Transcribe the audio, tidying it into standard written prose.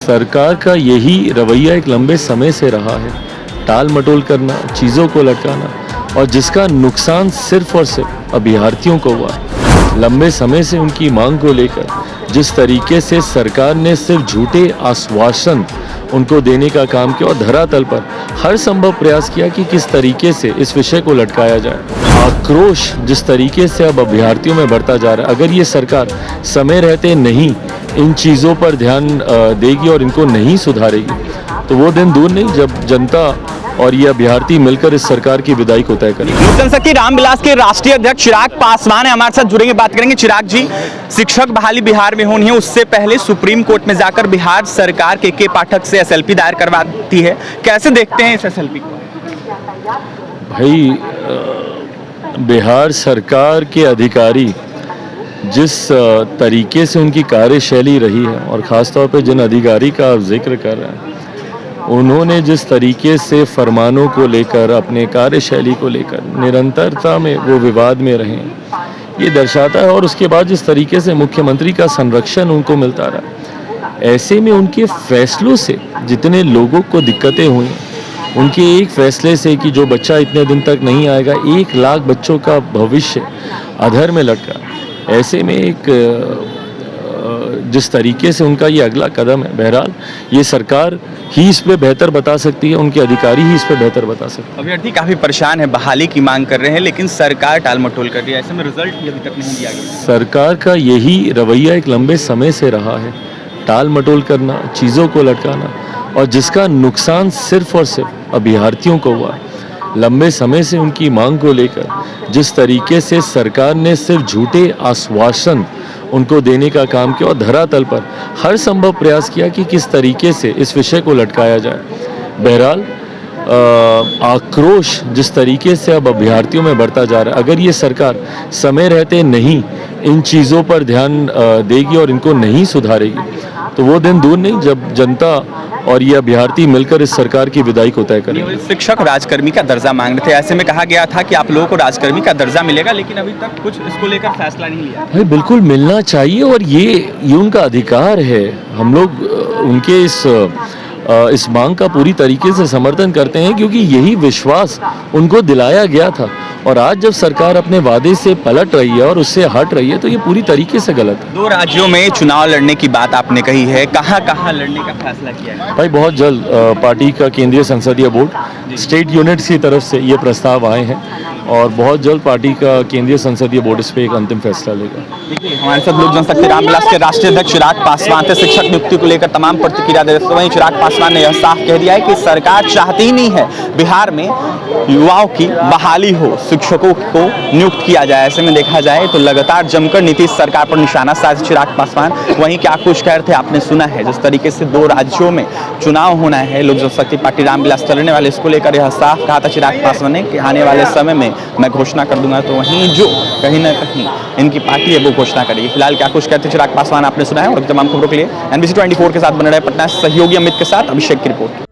सरकार का यही रवैया एक लंबे समय से रहा है, टाल मटोल करना, चीज़ों को लटकाना, और जिसका नुकसान सिर्फ और सिर्फ अभ्यर्थियों को हुआ। लंबे समय से उनकी मांग को लेकर जिस तरीके से सरकार ने सिर्फ झूठे आश्वासन उनको देने का काम किया और धरातल पर हर संभव प्रयास किया कि किस तरीके से इस विषय को लटकाया जाए। आक्रोश जिस तरीके से अब अभ्यर्थियों में बढ़ता जा रहा है, अगर ये सरकार समय रहते नहीं इन चीज़ों पर ध्यान देगी और इनको नहीं सुधारेगी तो वो दिन दूर नहीं जब जनता और ये अभ्यर्थी मिलकर इस सरकार की विदाई को तय करेंगे। लोक जनशक्ति रामविलास के राष्ट्रीय अध्यक्ष चिराग पासवान है हमारे साथ जुड़ेंगे, बात करेंगे। चिराग जी, शिक्षक बहाली बिहार में होनी है, उससे पहले सुप्रीम कोर्ट में जाकर बिहार सरकार के पाठक से एसएलपी दायर करवाती है, कैसे देखते हैं इस एसएलपी को? भाई, बिहार सरकार के अधिकारी जिस तरीके से उनकी कार्यशैली रही है और ख़ासतौर पर जिन अधिकारी का आप जिक्र कर रहे हैं, उन्होंने जिस तरीके से फरमानों को लेकर, अपने कार्यशैली को लेकर निरंतरता में वो विवाद में रहे, ये दर्शाता है। और उसके बाद जिस तरीके से मुख्यमंत्री का संरक्षण उनको मिलता रहा, ऐसे में उनके फैसलों से जितने लोगों को दिक्कतें हुई, उनके एक फैसले से कि जो बच्चा इतने दिन तक नहीं आएगा, 1 लाख बच्चों का भविष्य अधर में लटका, ऐसे में एक जिस तरीके से उनका ये अगला कदम है, बहरहाल ये सरकार ही इस पे बेहतर बता सकती है, उनके अधिकारी ही इस पे बेहतर बता सकते हैं। अभ्यर्थी काफ़ी परेशान है, बहाली की मांग कर रहे हैं, लेकिन सरकार टाल मटोल कर रही है, ऐसे में रिजल्ट भी अभी तक नहीं दिया गया। सरकार का यही रवैया एक लंबे समय से रहा है, टाल मटोल करना, चीज़ों को लटकाना, और जिसका नुकसान सिर्फ और सिर्फ अभ्यर्थियों को हुआ। लंबे समय से उनकी मांग को लेकर जिस तरीके से सरकार ने सिर्फ झूठे आश्वासन उनको देने का काम किया और धरातल पर हर संभव प्रयास किया कि किस तरीके से इस विषय को लटकाया जाए। बहरहाल आक्रोश जिस तरीके से अब अभ्यर्थियों में बढ़ता जा रहा है, अगर ये सरकार समय रहते नहीं इन चीज़ों पर ध्यान देगी और इनको नहीं सुधारेगी तो वो दिन दूर नहीं जब जनता और ये अभ्यर्थी मिलकर इस सरकार की विदाई को तय करेंगे। शिक्षक राजकर्मी का दर्जा मांग रहे थे, ऐसे में कहा गया था कि आप लोगों को राजकर्मी का दर्जा मिलेगा, लेकिन अभी तक कुछ इसको लेकर फैसला नहीं लिया। भाई, बिल्कुल मिलना चाहिए और ये उनका अधिकार है। हम लोग उनके इस मांग का पूरी तरीके से समर्थन करते हैं क्योंकि यही विश्वास उनको दिलाया गया था। और आज जब सरकार अपने वादे से पलट रही है और उससे हट रही है तो ये पूरी तरीके से गलत है। 2 राज्यों में चुनाव लड़ने की बात आपने कही है, कहाँ कहाँ लड़ने का फैसला किया है? भाई, बहुत जल्द पार्टी का केंद्रीय संसदीय बोर्ड, स्टेट यूनिट्स की तरफ से ये प्रस्ताव आए हैं और बहुत जल्द पार्टी का केंद्रीय संसदीय बोर्ड इस पर एक अंतिम फैसला लेगा। हमारे साथ लोक जनशक्ति रामविलास के राष्ट्रीय अध्यक्ष चिराग पासवान थे। शिक्षक नियुक्ति को लेकर तमाम प्रतिक्रिया दे रहे थे, वहीं चिराग पासवान ने यह साफ कह दिया है कि सरकार चाहती ही नहीं है बिहार में युवाओं की बहाली हो, शिक्षकों को नियुक्त किया जाए। ऐसे में देखा जाए तो लगातार जमकर नीतीश सरकार पर निशाना साध चिराग पासवान। वहीं क्या कुछ कह रहे थे आपने सुना है, जिस तरीके से 2 राज्यों में चुनाव होना है, लोक जनशक्ति पार्टी रामविलास लड़ने वाले, इसको लेकर यह साफ कहा था चिराग पासवान ने कि आने वाले समय में मैं घोषणा कर दूंगा। तो वहीं जो कहीं ना कहीं इनकी पार्टी है वो घोषणा करेगी। फिलहाल क्या कुछ कहते चिराग पासवान आपने सुना है, और तमाम खबरों के लिए NBC 24 के साथ बने रहे पटना सहयोगी अमित के साथ अभिषेक की रिपोर्ट।